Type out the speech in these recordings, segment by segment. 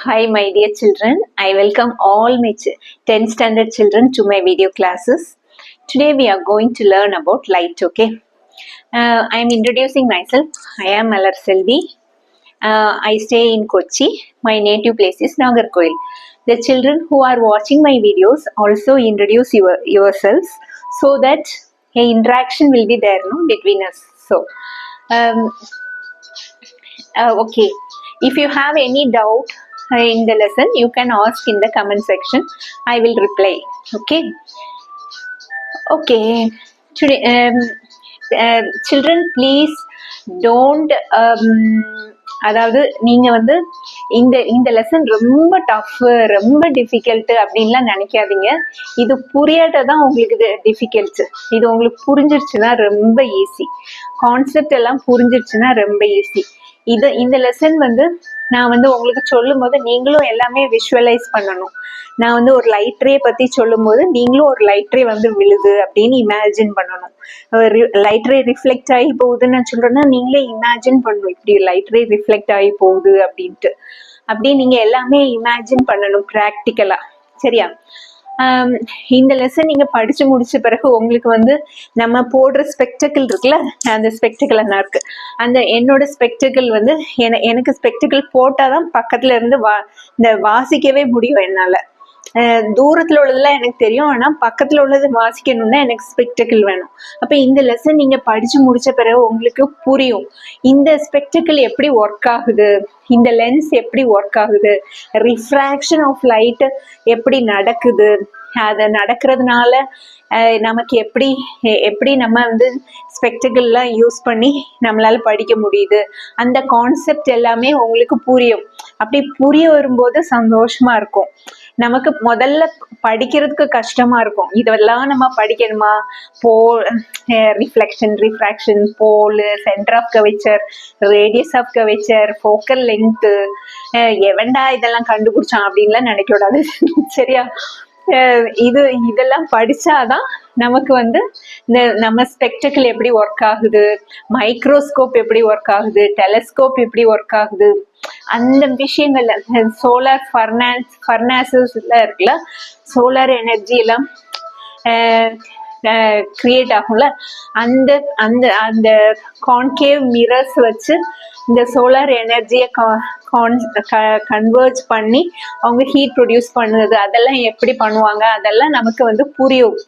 Hi my dear children, I welcome all my 10th standard children to my video classes. Today we are going to learn about light, okay? I am introducing myself. I am Malar Selvi. I stay in Kochi. My native place is Nagarkoil. The children who are watching my videos also introduce yourselves so that a interaction will be there between us. So, um, okay, if you have any doubt in the lesson, you can ask in the comment section. I will reply. Okay, today children please don't அதாவது நீங்க வந்து இந்த இந்த lesson ரொம்ப tough ரொம்ப difficult அப்படின்லாம் நினைக்காதீங்க. இது புரியாட்டதான் உங்களுக்கு இது டிஃபிகல்ட். இது உங்களுக்கு புரிஞ்சிருச்சுன்னா ரொம்ப ஈஸி. கான்செப்ட் எல்லாம் புரிஞ்சிருச்சுன்னா ரொம்ப ஈஸி. இந்த லெசன் வந்து நான் வந்து உங்களுக்கு சொல்லும் போது நீங்களும் எல்லாமே விஷுவலைஸ் பண்ணணும். நான் வந்து ஒரு லைட் ரே பத்தி சொல்லும் போது நீங்களும் ஒரு லைட் ரே வந்து விழுது அப்படின்னு இமேஜின் பண்ணணும். லைட் ரே ரிஃப்ளெக்ட் ஆகி போகுதுன்னு நான் சொல்றேன்னா நீங்களே இமேஜின் பண்ணணும், இப்படி லைட் ரே ரிஃப்ளெக்ட் ஆகி போகுது அப்படின்ட்டு. அப்படியே நீங்க எல்லாமே இமேஜின் பண்ணணும் ப்ராக்டிக்கலா. சரியா? இந்த லெசன் நீங்க படிச்சு முடிச்ச பிறகு உங்களுக்கு வந்து நம்ம போடுற ஸ்பெக்டக்கிள் இருக்குல்ல, அந்த ஸ்பெக்டக்கிள் என்ன இருக்கு, அந்த என்னோட ஸ்பெக்டக்கிள் வந்து எனக்கு ஸ்பெக்டக்கிள் போட்டாதான் பக்கத்துல இருந்து இந்த வாசிக்கவே முடியும் என்னால. தூரத்துல உள்ளதெல்லாம் எனக்கு தெரியும், ஆனா பக்கத்துல உள்ளது வாசிக்கணும்னா எனக்கு ஸ்பெக்டக்கிள் வேணும். அப்ப இந்த லெசன் நீங்க படிச்சு முடிச்ச பிறகு உங்களுக்கு புரியும் இந்த ஸ்பெக்டக்கிள் எப்படி ஒர்க் ஆகுது, இந்த லென்ஸ் எப்படி ஒர்க் ஆகுது, ரிஃப்ராக்ஷன் ஆஃப் லைட் எப்படி நடக்குது, அது நடக்கிறதுனால நமக்கு எப்படி நம்ம வந்து ஸ்பெக்டக்கிள்லாம் யூஸ் பண்ணி நம்மளால படிக்க முடியுது, அந்த கான்செப்ட் எல்லாமே உங்களுக்கு புரியும். அப்படி புரிய வரும்போது சந்தோஷமா இருக்கும். நமக்கு முதல்ல படிக்கிறதுக்கு கஷ்டமா இருக்கும், இதெல்லாம் நம்ம படிக்கணுமா, reflection, refraction, pole, centre of curvature, radius of curvature, focal length, எவன்டா இதெல்லாம் கண்டுபிடிச்சான் அப்படின்லாம் நினைக்க கூடாது. சரியா? இதெல்லாம் படிச்சாதான் நமக்கு வந்து இந்த நம்ம ஸ்பெக்டக்கிள் எப்படி ஒர்க் ஆகுது, மைக்ரோஸ்கோப் எப்படி ஒர்க் ஆகுது, டெலஸ்கோப் எப்படி ஒர்க் ஆகுது, அந்த விஷயங்கள்ல சோலார் ஃபர்னாசஸ்ல இருக்குல்ல, சோலார் எனர்ஜி எல்லாம் கிரியேட் ஆகும்ல, அந்த அந்த அந்த கான்கேவ் மிரர்ஸ் வச்சு இந்த சோலார் எனர்ஜியை கன்வெர்ட் பண்ணி அவங்க ஹீட் ப்ரொடியூஸ் பண்ணுறது, அதெல்லாம் எப்படி பண்ணுவாங்க, அதெல்லாம் நமக்கு வந்து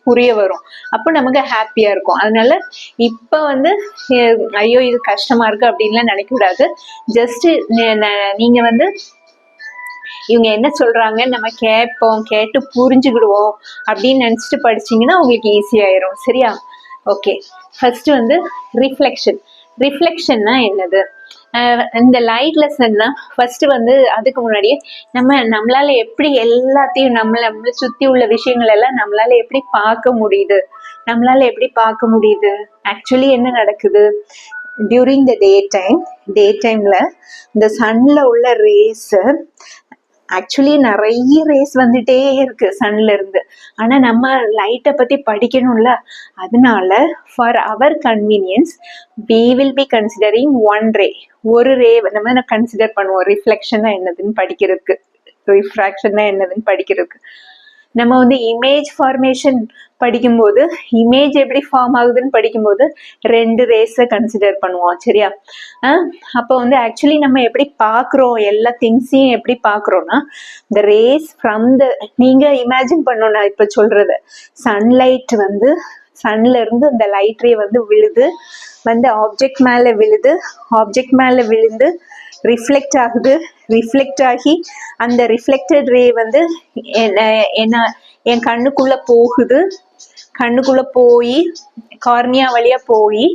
புரிய வரும். அப்போ நமக்கு ஹாப்பியா இருக்கும். அதனால இப்ப வந்து ஐயோ இது கஷ்டமா இருக்கு அப்படின்லாம் நினைக்கக்கூடாது. ஜஸ்ட் நீங்க வந்து இவங்க என்ன சொல்றாங்க நம்ம கேட்போம், கேட்டு புரிஞ்சுக்கிடுவோம் அப்படின்னு நினைச்சிட்டு படிச்சீங்கன்னா உங்களுக்கு ஈஸி ஆயிரும். சரியா? ஓகே, ஃபர்ஸ்ட் வந்து ரிஃப்ளெக்ஷன்னா என்னது, இந்த லைட் லெசன்னா ஃபர்ஸ்ட் வந்து அதுக்கு முன்னாடியே நம்மளால எப்படி எல்லாத்தையும் நம்மளை சுத்தி உள்ள விஷயங்கள் எல்லாம் நம்மளால எப்படி பார்க்க முடியுது, ஆக்சுவலி என்ன நடக்குது டியூரிங் த டே டைம்ல இந்த சன்ல உள்ள ரேஸ், ஆக்சுவலி நிறைய ரேஸ் வந்துட்டே இருக்கு சன்ல இருந்து. ஆனா நம்ம லைட்டை பத்தி படிக்கணும்ல, அதனால for our convenience we will be considering one ray. ஒரு ரே நம்ம கன்சிடர் பண்ணுவோம் ரிஃப்ளெக்ஷன் என்னதுன்னு படிக்கிறதுக்கு, ரிஃப்ராக்ஷன் என்னதுன்னு படிக்கிறதுக்கு. நம்ம வந்து இமேஜ் ஃபார்மேஷன் படிக்கும்போது இமேஜ் எப்படி ஃபார்ம் ஆகுதுன்னு படிக்கும்போது 2 ரேஸை கன்சிடர் பண்ணுவோம். சரியா? அப்போ வந்து ஆக்சுவலி நம்ம எப்படி பார்க்குறோம், எல்லா திங்ஸையும் எப்படி பார்க்குறோம்னா, இந்த ரேஸ் ஃப்ரம் நீங்க இமேஜின் பண்ணணும். நான் இப்போ சொல்றது, சன்லைட் வந்து சன்ல இருந்து இந்த லைட் ரே வந்து விழுது, வந்து ஆப்ஜெக்ட் மேல விழுந்து ரிஃப்ளெக்ட் ஆகுது, ரிஃப்ளெக்ட் ஆகி அந்த ரிஃப்ளெக்டட் ரே வந்து என் கண்ணுக்குள்ள போய் கார்னியா வழியா போய்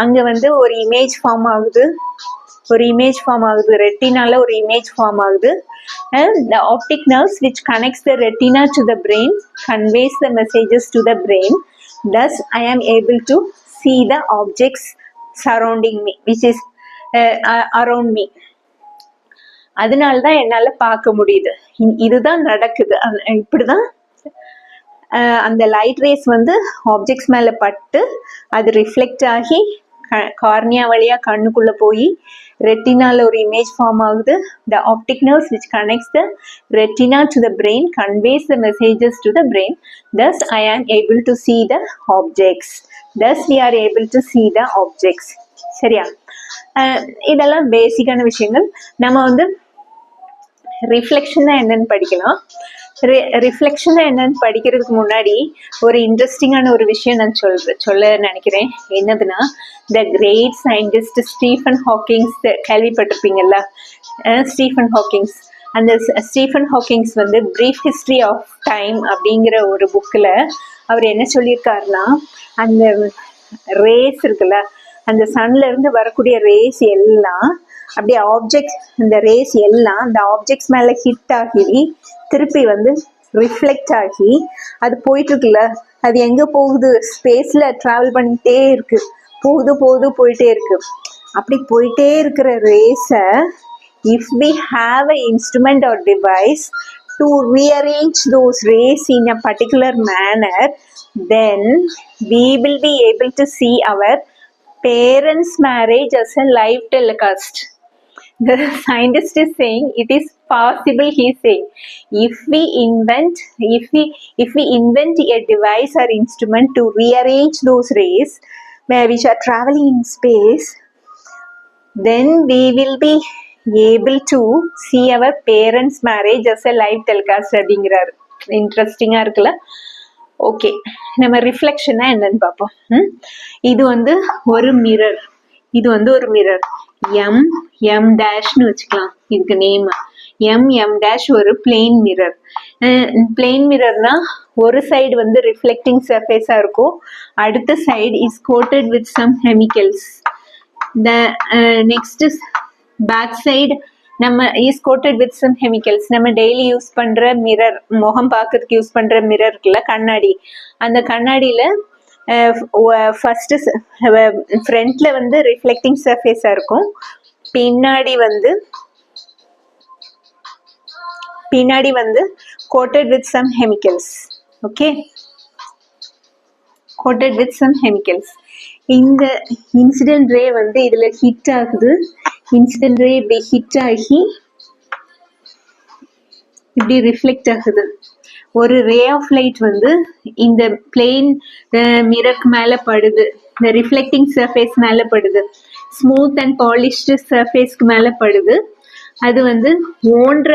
அங்க வந்து ஒரு இமேஜ் ஃபார்ம் ஆகுது, ரெட்டினால ஒரு இமேஜ் ஃபார்ம் ஆகுது. The optic nerves which connects the retina to the brain conveys the messages to the brain. Thus I am able to see the objects surrounding me, which is around me. அதனாலதான் என்னால பார்க்க முடியுது. இதுதான் நடக்குது. இப்படிதான் அந்த light race வந்து objects மேல பட்டு அது ரிஃப்ளெக்ட் ஆகி கார்னியா வழியா கண்ணுக்குள்ள போய் ரெட்டினால ஒரு இமேஜ் ஃபார்ம் ஆகுது. The optic nerves which connects the retina to the brain conveys the messages to the brain. Thus I am able to see the objects. Thus we are able to see the objects. சரியா? இதெல்லாம் பேசிக்கான விஷயங்கள். நம்ம வந்து reflection என்னன்னு படிக்கலாம். Reflection என்னன்னு படிக்கிறதுக்கு முன்னாடி ஒரு இன்ட்ரெஸ்டிங்கான ஒரு விஷயம் நான் சொல்ல நினைக்கிறேன். என்னதுன்னா, the great scientist Stephen Hawkings கேள்விப்பட்டிருப்பீங்கல்ல. ஸ்டீஃபன் ஹாக்கிங்ஸ், அந்த ஸ்டீஃபன் ஹாக்கிங்ஸ் வந்து பிரீஃப் ஹிஸ்ட்ரி ஆஃப் டைம் அப்படிங்கிற ஒரு புக்கில் அவர் என்ன சொல்லியிருக்காருன்னா, அந்த ரேஸ் இருக்குல்ல, அந்த சன்ல இருந்து வரக்கூடிய ரேஸ் எல்லாம் அப்படியே ஆப்ஜெக்ட், இந்த ரேஸ் எல்லாம் அந்த ஆப்ஜெக்ட்ஸ் மேலே ஹிட் ஆகி திருப்பி வந்து ரிஃப்ளெக்ட் ஆகி அது போயிட்டு இருக்குல்ல, அது எங்கே போகுது, ஸ்பேஸில் ட்ராவல் பண்ணிகிட்டே இருக்கு, போயிட்டே இருக்கு. அப்படி போயிட்டே இருக்கிற ரேஸை if we have an instrument or device to rearrange those rays in a particular manner, then we will be able to see our parents' marriage as a live telecast. The scientist is saying it is possible. He is saying if we invent a device or instrument to rearrange those rays which are traveling in space, then we will be able to see our parents' marriage as a live telecast. அப்படிங்கிறாரு. இன்ட்ரெஸ்டிங்கா இருக்குல்ல. Okay, நம்ம ரிஃப்ளெக்ஷனா என்னன்னு பார்ப்போம். இது வந்து ஒரு mirror, M டேஷ்னு வச்சுக்கலாம் இதுக்கு நேம். எம் டேஷ் ஒரு பிளெயின் மிரர். பிளெயின் மிரர்னா ஒரு சைடு வந்து ரிஃப்ளெக்டிங் சர்ஃபேஸா இருக்கும், அடுத்த side is coated with some chemicals. The next is back side நம்ம is coated with some chemicals. நம்ம டெய்லி யூஸ் பண்ற மிரர், முகம் பார்க்கறதுக்கு யூஸ் பண்ற மிரர் இருக்குல்ல, கண்ணாடி. அந்த கண்ணாடியில ஃபர்ஸ்ட் ஃப்ரண்ட்ல வந்து ரிஃப்ளெக்டிங் சர்ஃபேஸா இருக்கும், பின்னாடி வந்து coated with some chemicals. Okay, coated with some chemicals. இந்த இன்சிடென்ட் ரே வந்து இதுல ஹிட் ஆகுது. இன்சிடென்ட் ரே இப்படி ஹிட் ஆகி இப்படி ரிஃப்ளெக்ட் ஆகுது. ஒரு ரே ஆஃப் லைட் வந்து இந்த பிளெயின் மிரருக்கு மேல படுது, இந்த ரிஃப்ளெக்டிங் சர்ஃபேஸ் மேல படுது, ஸ்மூத் அண்ட் பாலிஷ்டு சர்ஃபேஸ்க்கு மேல படுது. அது வந்து ஓன்ற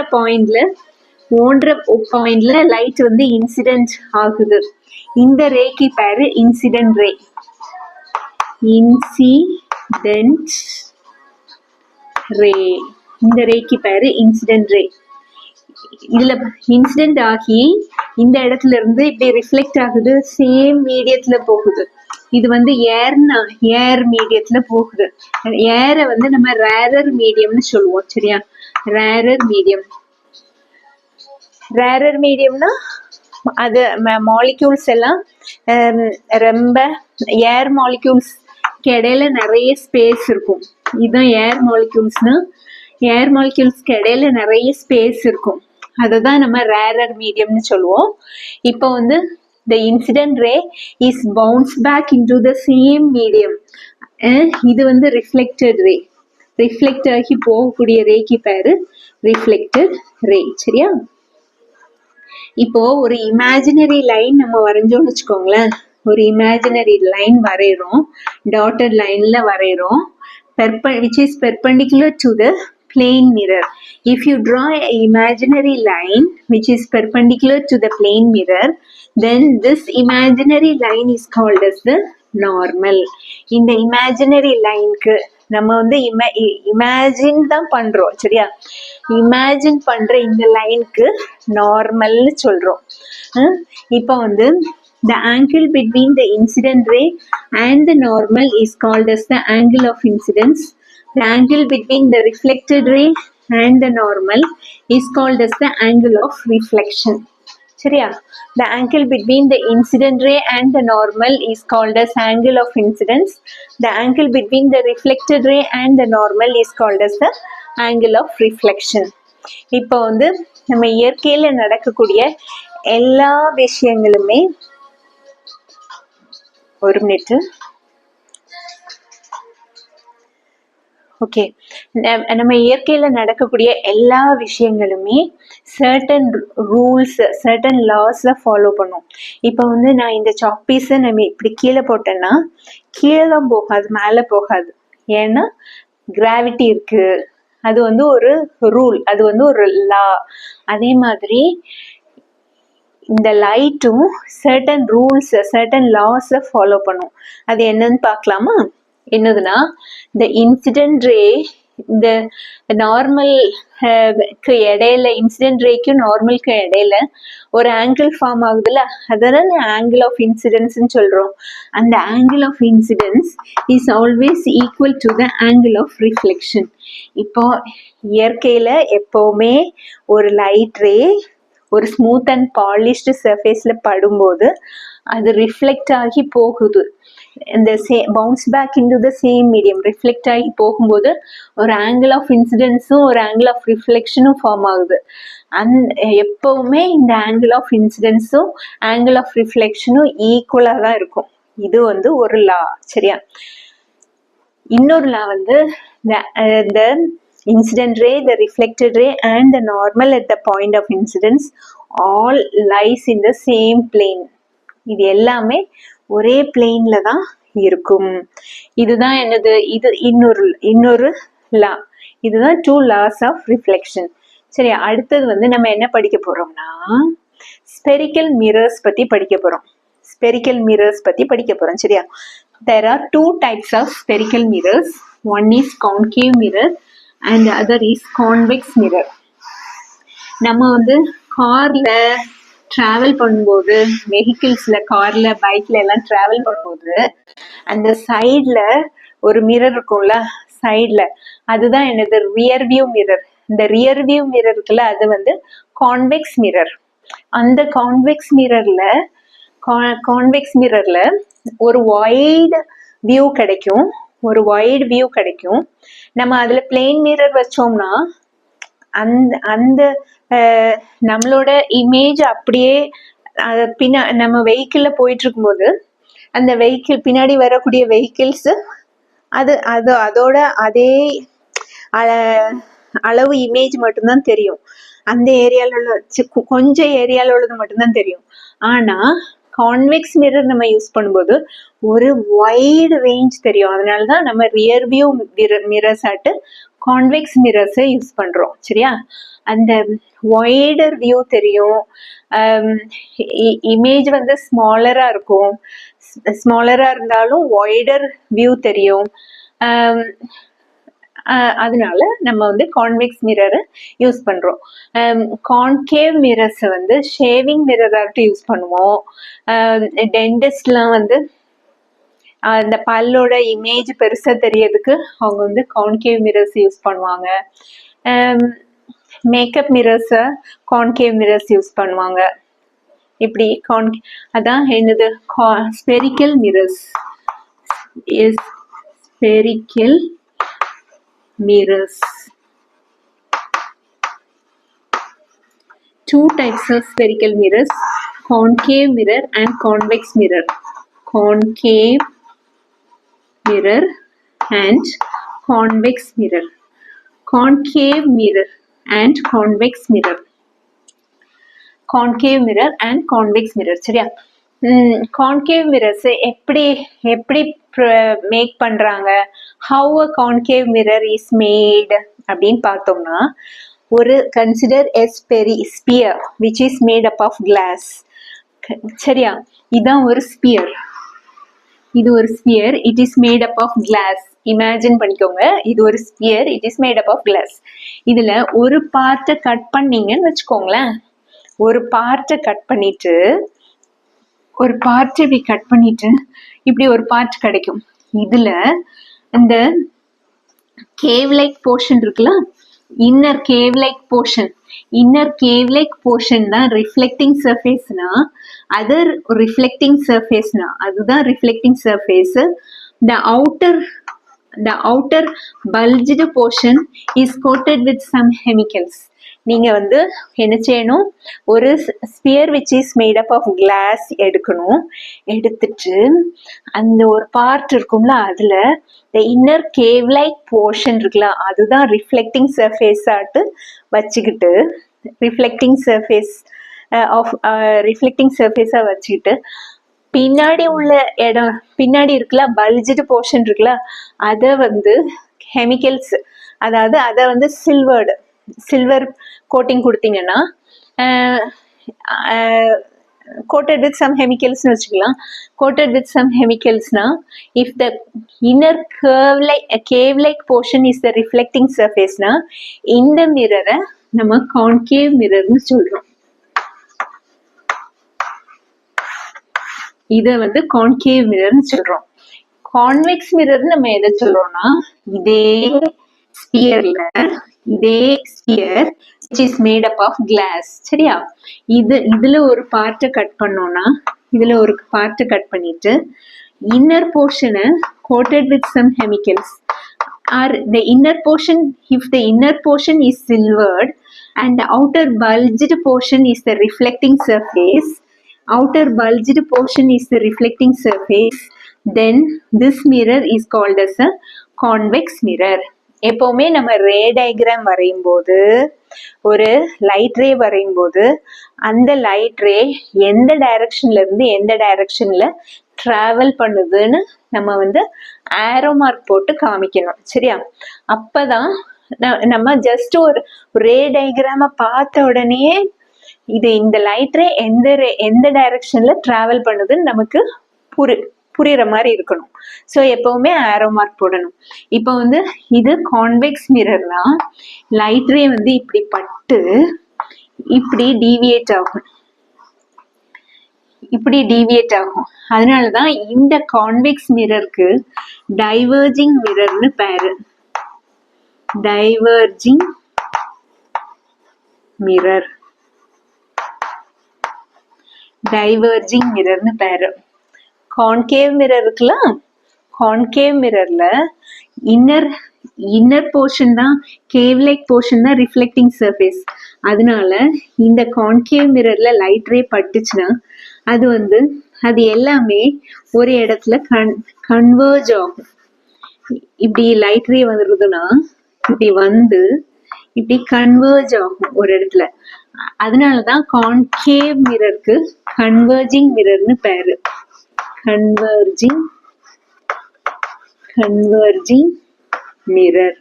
பாயிண்ட்ல லைட் வந்து இன்சிடென்ட் ஆகுது. இந்த ரேக்கு பேரு இன்சிடென்ட் ரே. இன்சிடென்ட் ரே, இந்த ரேக்கு பேரு இன்சிடென்ட் ரே. இதுல இன்சிடென்ட் ஆகி இந்த இடத்துல இருந்து இப்படி ரிஃப்ளெக்ட் ஆகுது, சேம் மீடியத்துல போகுது. இது வந்து ஏர் மீடியத்துல போகுது. ஏரை வந்து நம்ம ரேரர் மீடியம்னு சொல்லுவோம். சரியா? ரேரர் மீடியம்னா அது மாலிக்யூல்ஸ் எல்லாம் ரொம்ப ஏர் மாலிக்யூல்ஸ் இடையில நிறைய ஸ்பேஸ் இருக்கும். இதுதான் ஏர் மாலிக்யூல்ஸ்னா, ஏர் மாலிக்யூல்ஸ்க்கு இடையில நிறைய ஸ்பேஸ் இருக்கும். அதை தான் நம்ம ரேரர் மீடியம்னு சொல்லுவோம். இப்போ வந்து the incident ray is bounced back into the same medium. இது வந்து ரிஃப்ளெக்டட் ரே. ரிஃப்ளெக்ட் ஆகி போகக்கூடிய ரேக்கு பேரு ரிஃப்ளெக்டட் ரே. சரியா? இப்போ ஒரு இமேஜினரி லைன் நம்ம வரைஞ்சோம்னு வச்சுக்கோங்களேன். ஒரு இமேஜினரி லைன் வரைகிறோம், டாட்டட் லைன்ல வரைகிறோம், which is perpendicular to the plane mirror. If you draw an imaginary line which is perpendicular to the plane mirror, then this imaginary line is called as the normal. இந்த imaginary lineக்கு நம்ம வந்து imagine தான் பண்றோம். சரியா? Imagine பண்ற இந்த லைனுக்கு நார்மல்னு சொல்றோம். இப்போ வந்து the angle between the incident ray and the normal is called as the angle of incidence. The angle between the reflected ray and the normal is called as the angle of reflection. சரியா? The angle between the incident ray and the normal is called as angle of incidence. The angle between the reflected ray and the normal is called as the angle of reflection. இப்போ வந்து நம்ம இயற்கையில நடக்கக்கூடிய எல்லா விஷயங்களுமே, ஒரு minute, okay, நம்ம இயற்கையில நடக்கக்கூடிய எல்லா விஷயங்களுமே சர்டன் ரூல்ஸ், சர்டன் லாஸை ஃபாலோ பண்ணும். இப்போ வந்து நான் இந்த சாக் பீஸை நம்ம இப்படி கீழே போட்டேன்னா கீழே தான் போகாது, மேலே போகாது. ஏன்னா கிராவிட்டி இருக்கு. அது வந்து ஒரு ரூல், அது வந்து ஒரு லா. அதே மாதிரி இந்த லைட்டும் சர்டன் ரூல்ஸ், சர்டன் லாஸை ஃபாலோ பண்ணும். அது என்னன்னு பார்க்கலாமா? என்னதுன்னா, இந்த இன்சிடென்ட் ரே இந்த நார்மல்க்கு இடையில, இன்சிடென்ட் ரேக்கும் நார்மலுக்கு இடையில ஒரு ஆங்கிள் ஃபார்ம் ஆகுதுல்ல, அதான் ஆங்கிள் ஆஃப் இன்சிடென்ஸ்ன்னு சொல்றோம். அந்த angle of incidence is always equal to the angle of reflection. இப்போ இயற்கையில எப்பவுமே ஒரு லைட் ரே ஒரு ஸ்மூத் அண்ட் பாலிஷ்டு சர்ஃபேஸ்ல படும்போது அது ரிஃப்ளெக்ட் ஆகி போகுது. இந்த bounce back into the same medium reflect ஆகி போகும்போது ஒரு ஆங்கிள் ஆஃப் இன்சிடென்ஸும் ஒரு ஆங்கிள் ஆஃப் ரிஃப்ளெக்ஷனும் ஃபார்ம் ஆகுது. எப்பவுமே இந்த ஆங்கிள் ஆஃப் இன்சிடென்ஸும் ஆங்கிள் ஆஃப் ரிஃப்ளெக்ஷனும் ஈக்குவலா தான் இருக்கும். இது வந்து ஒரு லா. சரியா? இன்னொரு லா வந்து the incident ray, the reflected ray and the normal at the point of incidence all lies in the same plane. இது எல்லாமே ஒரே பிளேன்ல தான் இருக்கும். இதுதான் என்னது? இது இன்னொரு லா. இதுதான் 2 laws of reflection. சரி, அடுத்தது வந்து நம்ம என்ன படிக்க போறோம்னா ஸ்பெரிக்கல் மிரர்ஸ் பத்தி படிக்க போறோம். ஸ்பெரிக்கல் மிரர்ஸ் பத்தி படிக்க போறோம். சரியா? There are 2 types of spherical mirrors. One is concave mirror and the other is convex mirror. நம்ம வந்து கார்ல டிராவல் பண்ணும்போது, வெஹிக்கிள்ஸ்ல, கார்ல, பைக்ல எல்லாம் டிராவல் பண்ணும்போது அந்த சைட்ல ஒரு மிரர் இருக்கும்ல, சைட்ல, அதுதான் என்னது? Rear view mirror. இந்த ரியர் வியூ மிரர் இருக்குல்ல, அது வந்து கான்வெக்ஸ் மிரர். அந்த கான்வெக்ஸ் மிரர்ல ஒரு வைட் வியூ கிடைக்கும், ஒரு வைட் வியூ கிடைக்கும். நம்ம அதுல பிளெயின் மிரர் வச்சோம்னா அந்த நம்மளோட இமேஜ் அப்படியே நம்ம வெஹிக்கிள்ல போயிட்டு இருக்கும்போது அந்த வெஹிக்கிள் பின்னாடி வரக்கூடிய வெஹிக்கிள்ஸ் அதோட அதே அளவு இமேஜ் மட்டும்தான் தெரியும். அந்த ஏரியால உள்ள கொஞ்சம் ஏரியால உள்ளது மட்டும்தான் தெரியும். ஆனா கான்வெக்ஸ் மிரர் நம்ம யூஸ் பண்ணும்போது ஒரு வைடு ரேஞ்ச் தெரியும். அதனாலதான் நம்ம ரியர் வியூ மிரர்ஸ் ஆட்டு கான்வெக்ஸ் மிரர்ஸை யூஸ் பண்றோம். சரியா? அந்த வைடர் வியூ தெரியும். இமேஜ் வந்து ஸ்மாலரா இருக்கும். ஸ்மாலரா இருந்தாலும் வைடர் வியூ தெரியும். அதனால நம்ம வந்து கான்வெக்ஸ் மிரரை யூஸ் பண்றோம். கான்கேவ் மிரர்ஸ் வந்து ஷேவிங் மிரராட்டு யூஸ் பண்ணுவோம். டென்டிஸ்ட்லாம் வந்து அந்த பல்லோட இமேஜ் பெருசா தெரியறதுக்கு அவங்க வந்து கான்கேவ் மிரர்ஸ் யூஸ் பண்ணுவாங்க. Makeup mirrors concave mirrors use பண்ணுவாங்க. இப்படி அதான் என்னது? Spherical mirrors is spherical mirrors. 2 types of spherical mirrors: concave mirror and convex mirror. Concave mirror and convex mirror. Concave mirror and convex mirror. Concave mirror and convex mirror. சரியா? Concave mirrors எப்படி make பண்றாங்க, how a concave mirror is made அப்படின்னு பார்த்தோம்னா, ஒரு consider a sphere which is made up of glass. சரியா? இதுதான் ஒரு sphere. இது ஒரு sphere, it is made up of glass. Imagine பண்ணிக்கோங்க, இது ஒரு sphere, it is made up of glass. இதுல ஒரு பார்ட்டை கட் பண்ணீங்கன்னு வச்சுக்கோங்களேன். ஒரு பார்ட்டை கட் பண்ணிட்டு ஒரு பார்ட் இப்படி கட் பண்ணிட்டு இப்படி ஒரு பார்ட் கிடைக்கும். இதுல இந்த கேவ் லைக் போர்ஷன் இருக்குல்ல, இன்னர் கேவ் லைக் போர்ஷன் தான் ரிஃப்ளெக்டிங் சர்ஃபேஸ்னா, அதர் ரிஃப்ளெக்டிங் சர்ஃபேஸ்னா அதுதான் reflecting surface. the outer bulged portion is coated with some chemicals. நீங்கள் வந்து என்ன செய்யணும், ஒரு sphere which is made up of glass எடுக்கணும். எடுத்துட்டு அந்த ஒரு பார்ட் இருக்கும்ல, அதில் இந்த இன்னர் கேவ் லைக் போர்ஷன் இருக்குல்ல, அதுதான் ரிஃப்ளெக்டிங் சர்ஃபேஸ் ஆட்டு வச்சுக்கிட்டு ரிஃப்ளெக்டிங் சர்ஃபேஸ் ரிஃப்ளெக்டிங் சர்ஃபேஸாக வச்சுக்கிட்டு பின்னாடி உள்ள இடம் பின்னாடி இருக்குல்ல, பல்ஜ்டு போர்ஷன் இருக்குல்ல, அதை வந்து கெமிக்கல்ஸ், அதாவது அதை வந்து சில்வர் கோட்டிங் கொடுத்தீங்கன்னா, coated with some chemicals னு வச்சுக்கலாம். coated with some chemicals னா, if the inner cave like portion is the reflecting surface னா, இந்த மிரரை நம்ம concave mirror னு சொல்றோம். இதை வந்து கான்கேவ் மிரர்னு சொல்றோம். கான்வெக்ஸ் மிரர் நம்ம எதை சொல்றோம்னா, இதே sphere which is made up of glass. சரியா? இதுல ஒரு பார்ட்டை கட் பண்ணோம்னா, இதுல ஒரு பார்ட்டை கட் பண்ணிட்டு இன்னர் போர்ஷனை coated with some chemicals, or the inner portion, if the inner portion is silvered and the outer bulged portion is the reflecting surface, then this mirror is called as a convex mirror. எப்பவுமே நம்ம ரே diagram வரையும் போது, ஒரு light ரே வரையும் போது, அந்த light ரே எந்த டைரக்ஷன்ல இருந்து எந்த டைரக்ஷன்ல டிராவல் பண்ணுதுன்னு நம்ம வந்து ஆரோ மார்க் போட்டு காமிக்கணும். சரியா? அப்பதான் நம்ம ஜஸ்ட் ஒரு ரே டயக்ராம பார்த்த உடனே இது இந்த லைட் ரே எந்த டைரக்ஷன்ல டிராவல் பண்ணுதுன்னு நமக்கு புரியுற மாதிரி இருக்கணும். ஸோ எப்பவுமே ஆரோ மார்க் போடணும். இப்போ வந்து இது கான்வெக்ஸ் மிரர்னா, லைட் ரே வந்து இப்படி பட்டு இப்படி டீவியேட் ஆகும். அதனாலதான் இந்த கான்வெக்ஸ் மிரருக்கு டைவர்ஜிங் மிரர்னு பேரு. டைவர்ஜிங் மிரர்னு பேரு. கான்கேவ் மிரர் இருக்குல்ல, கான்கேவ் மிரர்ல இன்னர் போர்ஷன் தான், கேவ் லைக் போர்ஷன் தான் ரிஃப்ளெக்டிங் சர்ஃபேஸ். அதனால இந்த கான்கேவ் மிரர்ல லைட் ரே பட்டுச்சுன்னா அது எல்லாமே ஒரு இடத்துல கன்வர்ஜ் ஆகும். இப்படி லைட் ரே வருதுன்னா இப்படி கன்வர்ஜ் ஆகும் ஒரு இடத்துல. அதனாலதான் கான்கேவ் மிரருக்கு கன்வர்ஜிங் மிரர்னு பேரு. Converging mirror.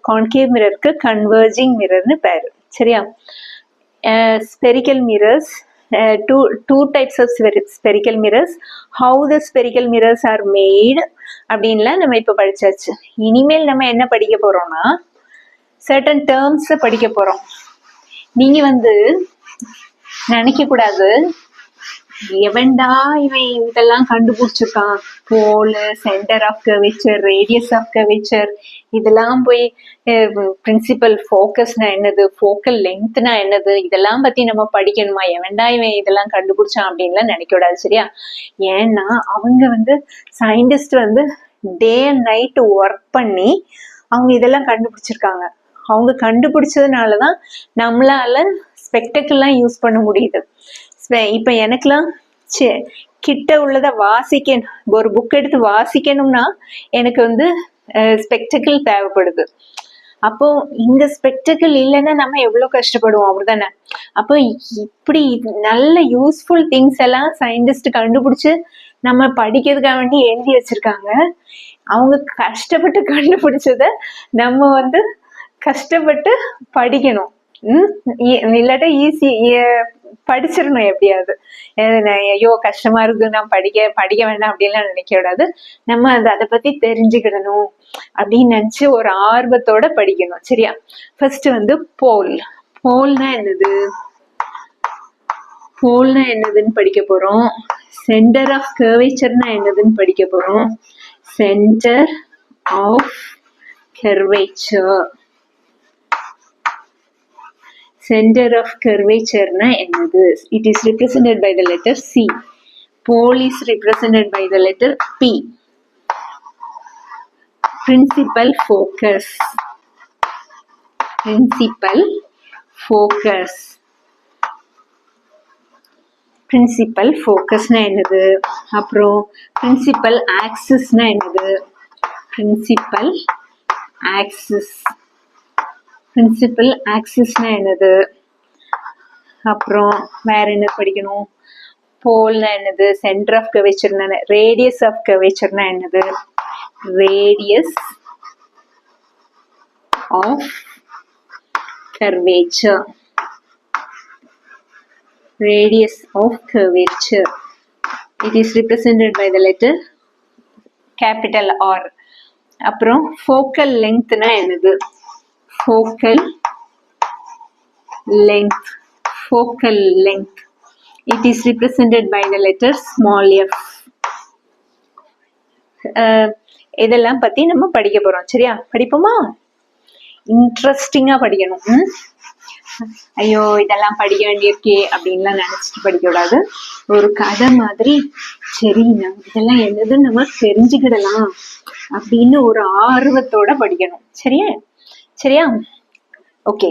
கான்கேவ் மிரருக்கு கன்வர்ஜிங் மிரர்னு பேரு. சரியா? Spherical mirrors, two types of spherical mirrors. How the spherical mirrors are made அப்படின்லாம் நம்ம இப்ப படிச்சாச்சு. இனிமேல் நம்ம என்ன படிக்க போறோம்னா, certain terms படிக்க போறோம். நீங்க வந்து நினைக்க கூடாது, எவன்டா இவன் இதெல்லாம் கண்டுபிடிச்சிருக்கான், pole, centre of curvature, radius of curvature, இதெல்லாம் போய் பிரின்சிபல் ஃபோக்கஸ்னா என்னது, ஃபோக்கல் லெங்க்த்னா என்னது, இதெல்லாம் பத்தி நம்ம படிக்கணுமா, எவன்டா இவன் இதெல்லாம் கண்டுபிடிச்சான் அப்படின்லாம் நினைக்க கூடாது. சரியா? ஏன்னா அவங்க வந்து சயின்டிஸ்ட் வந்து டே அண்ட் நைட் ஒர்க் பண்ணி அவங்க இதெல்லாம் கண்டுபிடிச்சிருக்காங்க. அவங்க கண்டுபிடிச்சதுனாலதான் நம்மளால ஸ்பெக்டக்கிள்லாம் யூஸ் பண்ண முடியுது. இப்ப எனக்குலாம் கிட்ட உள்ளத ஒரு புக் எடுத்து வாசிக்கணும்னா எனக்கு வந்து ஸ்பெக்டக்கிள் தேவைப்படுது. அப்போ இந்த ஸ்பெக்டக்கிள் இல்லைன்னா நம்ம எவ்வளவு கஷ்டப்படுவோம், அப்படிதானே? அப்போ இப்படி நல்ல யூஸ்ஃபுல் திங்ஸ் எல்லாம் சயின்டிஸ்ட் கண்டுபிடிச்சு நம்ம படிக்கிறதுக்காக வேண்டி எழுதி வச்சிருக்காங்க. அவங்க கஷ்டப்பட்டு கண்டுபிடிச்சத நம்ம வந்து கஷ்டப்பட்டு படிக்கணும். இல்லாட்டா ஈஸி படிச்சிடணும் எப்படியாவது. ஐயோ கஷ்டமா இருக்கு, நான் படிக்க வேண்டாம் அப்படின்லாம் நினைக்க கூடாது. நம்ம அதை பத்தி தெரிஞ்சுக்கிடணும் அப்படின்னு நினைச்சு ஒரு ஆர்வத்தோட படிக்கணும். சரியா? ஃபர்ஸ்ட் வந்து போல்னா என்னதுன்னு படிக்க போறோம். சென்டர் ஆஃப் கர்வேச்சர்னா என்னதுன்னு படிக்க போறோம். Centre of curvature. Center of curvature na என்னது? It is represented by the letter C. Pole is represented by the letter P. principal focus. Principal focus. Principal focusனா என்னது? அப்புறம் principal axisனா என்னது? Principal axis. Principal axisனா என்னது? அப்புறம் வேற என்ன படிக்கணும்? போல்னா என்னது? சென்டர் ஆஃப் கர்வேச்சர்னா என்ன? ரேடியஸ் ஆஃப் கர்வேச்சர்னா என்னது? Radius of curvature. Radius of curvature. It is represented by the letter capital R. அப்புறம் focal lengthனா என்னது? Focal length. Focal length. It is represented by the letter small f. இதெல்லாம் பத்தி நம்ம படிக்க போறோம். சரியா? படிப்போமா? இன்ட்ரெஸ்டிங்கா படிக்கணும். ஐயோ இதெல்லாம் படிக்க வேண்டியிருக்கே அப்படின்லாம் நினைச்சிட்டு படிக்க கூடாது. ஒரு கதை மாதிரி சரி இதெல்லாம் என்னதுன்னு நம்ம தெரிஞ்சுக்கிடலாம் அப்படின்னு ஒரு ஆர்வத்தோட படிக்கணும். சரியா? சரியா? ஓகே.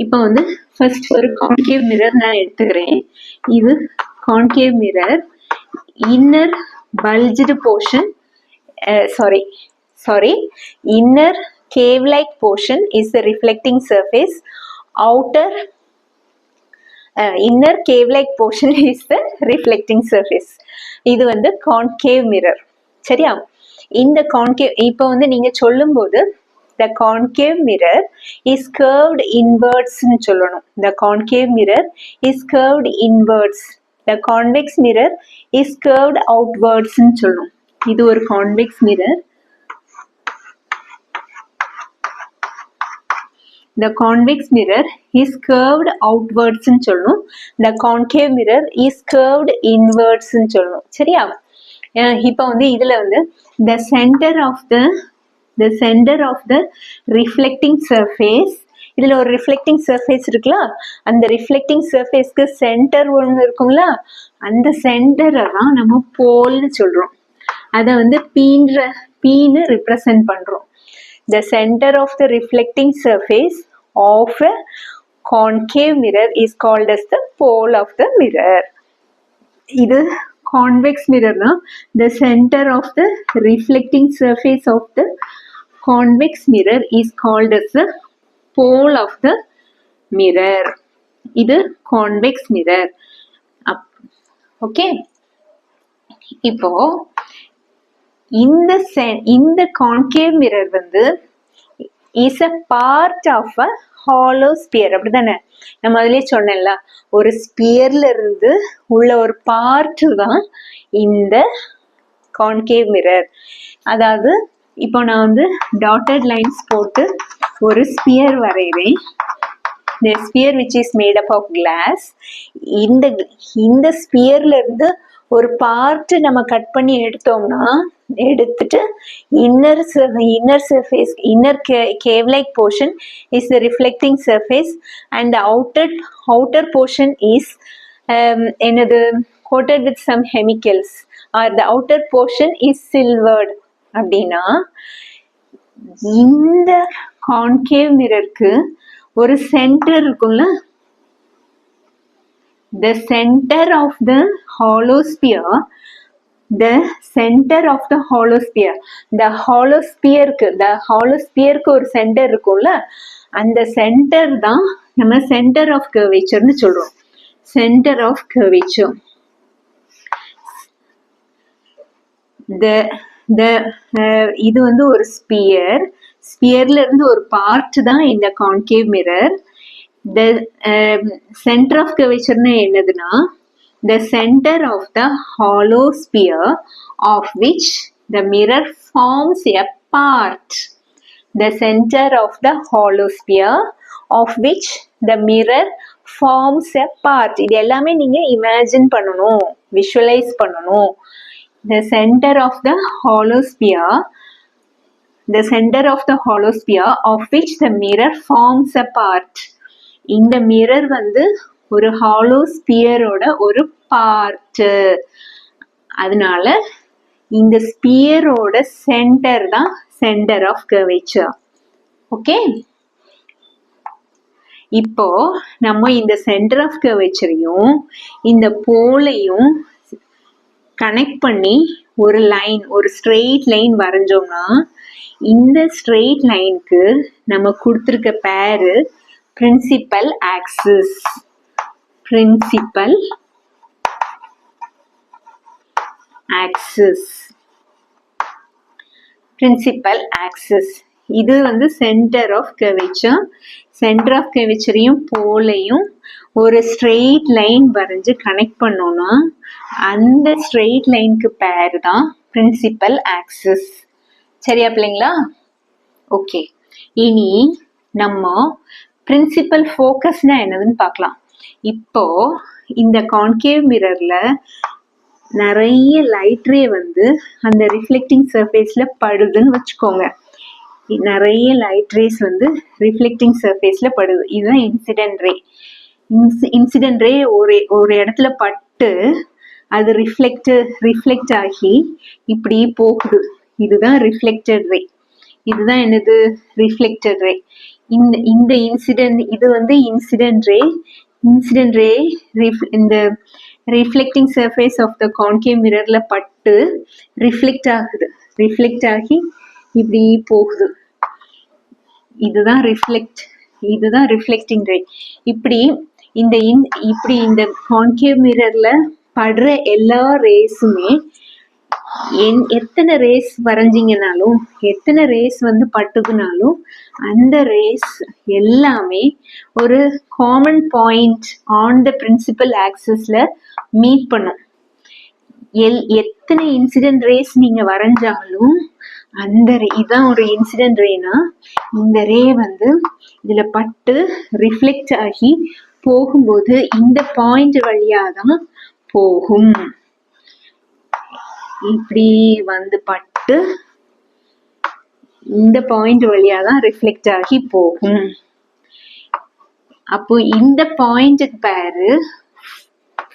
இப்போ வந்து ஃபர்ஸ்ட் ஒரு கான்கேவ் மிரர் நான் எடுத்துக்கிறேன். இது concave mirror. Inner bulged portion inner cave-like portion is the reflecting surface. Inner cave-like portion is the reflecting surface. இது வந்து concave mirror. சரியா? இந்த concave இப்போ வந்து நீங்க சொல்லும்போது the concave mirror is curved inwards ன்னு சொல்லணும். The concave mirror is curved inwards. The convex mirror is curved outwards ன்னு சொல்லணும். இது ஒரு convex mirror. The convex mirror is curved outwards ன்னு சொல்லணும். The concave mirror is curved inwards ன்னு சொல்லணும். சரியா? இப்போ வந்து இதுல வந்து the center of the reflecting surface. இதுல ஒரு reflecting surface இருக்குல்ல, அந்த reflecting surfaceக்கு சென்டர் ஒன்று இருக்கும்ல, அந்த சென்டரை தான் நம்ம போல்னு சொல்றோம். அதை வந்து பீன்னு represent பண்றோம். The center of the reflecting surface of a concave mirror is called as the pole of the mirror. இது convex mirror na. The center of the reflecting surface of the convex mirror is called as the pole of the mirror. இது convex mirror. Okay. இப்போ இந்த concave mirror வந்து is a part of a hollow sphere. அப்படிதானே? நம்ம அதிலே சொன்னேன்ல, ஒரு ஸ்பியர்ல இருந்து உள்ள ஒரு பார்ட் தான் இந்த concave mirror. அதாவது இப்போ நான் வந்து டாட்டட் லைன்ஸ் போட்டு ஒரு ஸ்பியர் வரைகிறேன். The sphere which is made up of glass. இந்த ஸ்பியர்ல இருந்து ஒரு பார்ட் நம்ம கட் பண்ணி எடுத்துட்டு inner surface, inner cave like portion is the reflecting surface and the outer portion is coated with some chemicals or the outer portion is silvered. அப்படின்னா இந்த concave மிரருக்கு ஒரு centre இருக்கும்ல, the center of the hollow sphere, the center of the hollow sphere, the hollow sphereக்கு ஒரு centre இருக்கும்ல, அந்த centre தான் நம்ம centre of கர்வேச்சர்னு சொல்றோம். Centre of curvature. இது வந்து ஒரு ஸ்பியர்ல இருந்து ஒரு பார்ட் தான் இந்த concave mirror. The center of curvature என்னதுன்னா the center of the hollow sphere of which the mirror forms a part. The center of the hollow sphere of which the mirror forms a part. இது எல்லாமே நீங்க imagine பண்ணணும், visualize பண்ணணும். The center of the hollow sphere of which the mirror forms a part. இந்த mirror வந்து ஒரு hollow ஸ்பியரோட ஒரு part. அதனால இந்த ஸ்பியரோட சென்டர் தான் சென்டர் ஆஃப் கர்வேச்சர். ஓகே, இப்போ நம்ம இந்த சென்டர் ஆஃப் கர்வேச்சரையும் இந்த போலையும் கனெக்ட் பண்ணி ஒரு லைன், ஒரு ஸ்ட்ரெயிட் லைன் வரைஞ்சோம்னா இந்த ஸ்ட்ரெயிட் லைனுக்கு நம்ம கொடுத்துருக்க பேரு principal axis. Principal axis, principal axis. இது வந்து centre of curvature. Centre of கர்வேச்சரையும் போலையும் ஒரு ஸ்ட்ரெயிட் லைன் வரைஞ்சு கனெக்ட் பண்ணோம்னா அந்த ஸ்ட்ரெயிட் லைனுக்கு பேர் தான் பிரின்சிபல் ஆக்சிஸ். சரியா பிள்ளைங்களா? ஓகே, இனி நம்ம பிரின்சிபல் ஃபோக்கஸ்னா என்னதுன்னு பார்க்கலாம். இப்போ இந்த கான்கேவ் மிரர்ல நிறைய லைட் ரே வந்து அந்த ரிஃப்ளெக்டிங் சர்ஃபேஸ்ல படுதுன்னு வச்சுக்கோங்க. நிறைய லைட் ரேஸ் வந்து ரிஃப்ளெக்டிங் சர்ஃபேஸ்ல படுது. இதுதான் இன்சிடென்ட் ரே. இன்சிடென்ட் ரே ஒரு இடத்துல பட்டு அது ரிஃப்ளெக்ட் ஆகி இப்படி போகுது. இதுதான் ரிஃப்ளெக்டட் ரே. இதுதான் என்னது? Reflected ray. இந்த இன்சிடென்ட், இது வந்து இன்சிடென்ட் ரே. இன்சிடென்ட் ரே இந்த reflecting surface of the concave மிரர்ல பட்டு ரிஃப்ளெக்ட் ஆகுது. ரிஃப்ளெக்ட் ஆகி இப்படி போகுது. இதுதான் ரிஃப்ளெக்டிங் ரே. இப்படி இந்த கான்கேவ் மிரர்ல படுற எல்லா ரேஸுமே எத்தனை ரேஸ் வரைஞ்சிங்கனாலும், எத்தனை ரேஸ் வந்து பட்டுதுனாலும் அந்த ரேஸ் எல்லாமே ஒரு common point on the principal ஆக்சிஸ்ல மீட் பண்ணும். எத்தனை இன்சிடென்ட் ரேஸ் நீங்க வரைஞ்சாலும் இதான் ஒரு இன்சிடென்ட் ரேனா, இந்த ரே வந்து இதுல பட்டு ரிஃப்ளெக்ட் ஆகி போகும்போது இந்த பாயிண்ட் வழியா தான் போகும். இப்படி வந்து பட்டு இந்த பாயிண்ட் வழியா தான் ரிஃப்ளெக்ட் ஆகி போகும். அப்போ இந்த பாயிண்ட்க்கு பேரு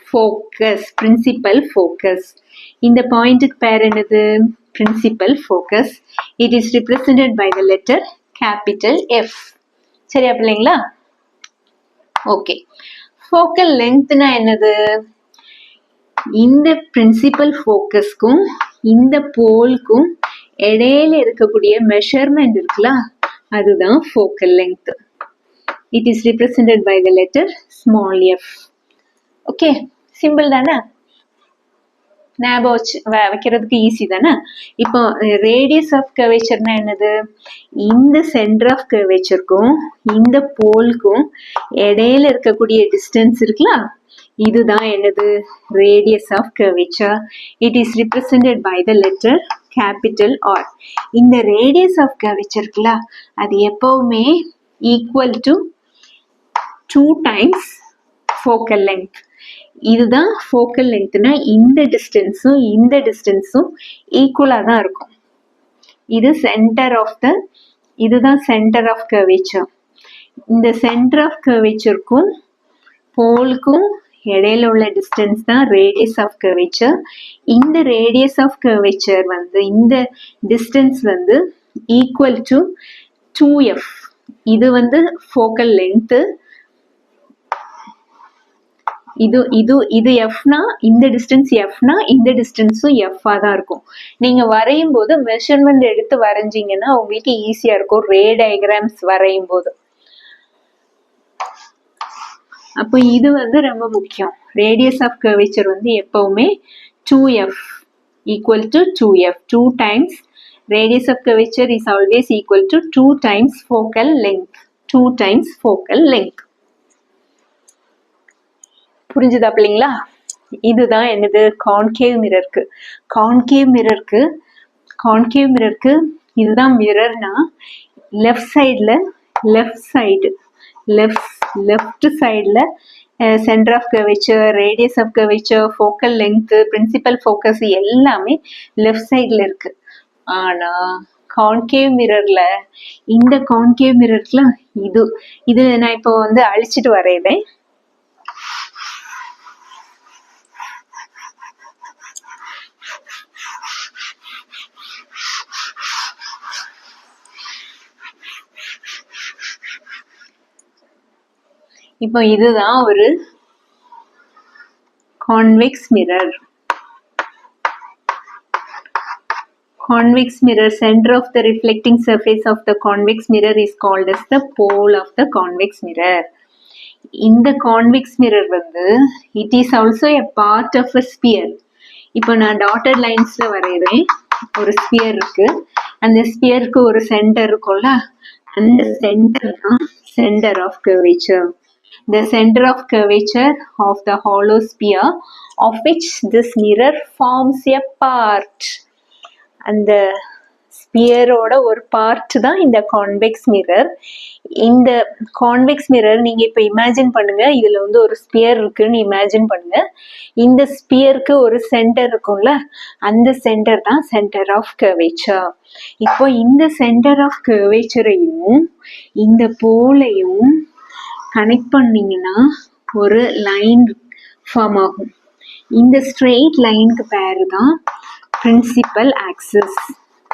ஃபோக்கஸ், பிரின்சிபல் ஃபோக்கஸ். இந்த பாயிண்ட்க்கு பேர் என்னது? Principal focus. It is represented by the letter capital F. சரியா பிள்ளைங்களா? ஓகே, ஃபோக்கல் லெங்த்னா என்னது? இந்த பிரின்சிபல் ஃபோக்கஸ்க்கும் இந்த போல்க்கும் இடையில இருக்கக்கூடிய மெஷர்மெண்ட் இருக்குல்ல, அதுதான் focal length. It is represented by the letter small f. Okay, simple தானே? ஞாபகம் வைக்கிறதுக்கு ஈஸி தானே? இப்போ ரேடியஸ் ஆஃப் கர்வேச்சர்னா என்னது? இந்த சென்டர் ஆஃப் கர்வேச்சருக்கும் இந்த போல்க்கும் இடையில இருக்கக்கூடிய டிஸ்டன்ஸ் இருக்குல்ல, இதுதான் என்னது? Radius of curvature. It is represented by the letter capital R. இந்த ரேடியஸ் ஆஃப் கர்வேச்சர் இருக்குல்ல, அது எப்பவுமே equal to 2 times focal length. இதுதான் ஃபோக்கல் லெங்த்னா இந்த டிஸ்டன்ஸும் ஈக்குவலா தான் இருக்கும். இதுதான் சென்டர் ஆஃப் கர்வேச்சர். இந்த சென்டர் ஆஃப் கர்வேச்சருக்கும் போலுக்கும் இடையில உள்ள டிஸ்டன்ஸ் தான் ரேடியஸ் ஆஃப் கர்வேச்சர். இந்த ரேடியஸ் ஆஃப் கர்வேச்சர் வந்து இந்த டிஸ்டன்ஸ் வந்து ஈக்குவல் டு 2f. இது வந்து ஃபோக்கல் லெங்த். இது எஃப்னா இந்த டிஸ்டன்ஸ் எஃப்னா இந்த டிஸ்டன்ஸும் எஃப்பா தான் இருக்கும். நீங்க வரையும் போது மெஷர்மெண்ட் எடுத்து வரைஞ்சிங்கன்னா உங்களுக்கு ஈஸியா இருக்கும் ரே டயக்ராம்ஸ் வரையும் போது. அப்போ இது வந்து ரொம்ப முக்கியம். ரேடியஸ் ஆஃப் கர்வேச்சர் வந்து எப்பவுமே 2f equal to 2f. 2 times radius of curvature is always equal to 2 times focal length. 2 times focal length. புரிஞ்சுதா பிள்ளைங்களா? இதுதான் என்னது? கான்கேவ் மிரருக்கு. கான்கேவ் மிரருக்கு இதுதான் மிரர்னா லெஃப்ட் சைடுல centre of curvature, radius of curvature, focal length, principal focus எல்லாமே left சைடுல இருக்கு. ஆனா கான்கேவ் மிரர்ல இந்த கான்கேவ் மிரர்ல இது நான் இப்போ வந்து அழிச்சிட்டு வரையறேன். இப்போ இதுதான் ஒரு convex mirror. Convex mirror, center of the reflecting surface of the convex mirror is called as the pole of the convex mirror. இந்த convex mirror வந்து it is also a part of a sphere. இப்போ நான் dotted linesல வரைகிறேன். ஒரு sphere இருக்கு. அந்த sphereக்கு ஒரு center இருக்கும்ல, அந்த center தான் center of curvature. The center of curvature of the hollow sphere of which this mirror forms a part. அந்த ஸ்பியரோட ஒரு பார்ட் தான் இந்த கான்வெக்ஸ் மிரர். இந்த கான்வெக்ஸ் மிரர் நீங்க இப்ப இமேஜின் பண்ணுங்க, இதுல வந்து ஒரு ஸ்பியர் இருக்குன்னு இமேஜின் பண்ணுங்க. இந்த ஸ்பியருக்கு ஒரு சென்டர் இருக்கும்ல, அந்த சென்டர் தான் சென்டர் ஆஃப் கர்வேச்சர். இப்போ இந்த சென்டர் ஆஃப் கர்வேச்சரையும் இந்த போலையும் கனெக்ட் பண்ணீங்கன்னா ஒரு லைன் ஃபார்ம் ஆகும். இந்த ஸ்ட்ரெயிட் லைனுக்கு பேரு தான் பிரின்சிபல் ஆக்சிஸ்.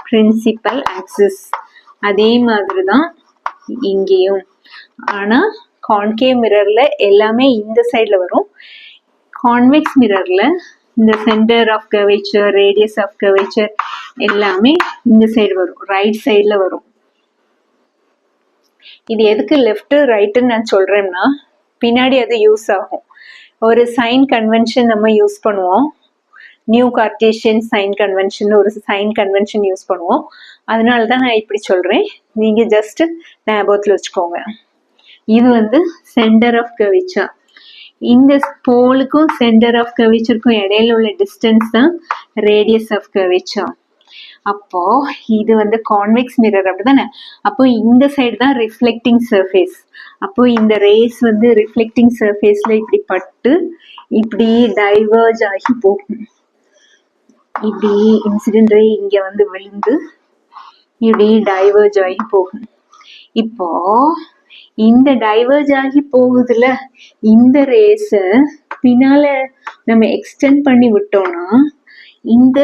பிரின்சிபல் ஆக்சிஸ் அதே மாதிரி தான் இங்கேயும். ஆனா கான்கேவ் மிரர்ல எல்லாமே இந்த சைட்ல வரும். கான்வெக்ஸ் மிரர்ல இந்த centre of curvature, radius of curvature எல்லாமே இந்த சைடு வரும், ரைட் சைட்ல வரும். இது எதுக்கு லெஃப்ட் ரைட்டுன்னு நான் சொல்றேன்னா, பின்னாடி அது யூஸ் ஆகும். ஒரு சைன் கன்வென்ஷன் நம்ம யூஸ் பண்ணுவோம், நியூ கார்டீசியன் சைன் கன்வென்ஷன், ஒரு சைன் கன்வென்ஷன் யூஸ் பண்ணுவோம். அதனால தான் நான் இப்படி சொல்றேன், நீங்க ஜஸ்ட் ஞாபகத்துல வச்சுக்கோங்க. இது வந்து சென்டர் ஆஃப் கர்வேச்சர். இந்த போலுக்கும் சென்டர் ஆஃப் கர்வேச்சருக்கும் இடையில உள்ள டிஸ்டன்ஸ் தான் ரேடியஸ் ஆஃப் கர்வேச்சர். அப்போ இது வந்து கான்வெக்ஸ் மிரர் அப்படிதானே. அப்போ இந்த சைடு தான் ரிஃப்ளெக்டிங் சர்ஃபேஸ். அப்போ இந்த ரேஸ் வந்து ரிஃப்ளெக்டிங் சர்ஃபேஸ்ல இப்படி பட்டு இப்படி டைவர்ஜ் ஆகி போகும். இப்படி இன்சிடென்ட் ரே இங்க வந்து விழுந்து இப்படி டைவர்ஜ் ஆகி போகும். இப்போ இந்த டைவர்ஜ் ஆகி போகுதுல, இந்த ரேஸ பின்னால நம்ம எக்ஸ்டெண்ட் பண்ணி விட்டோம்னா, இந்த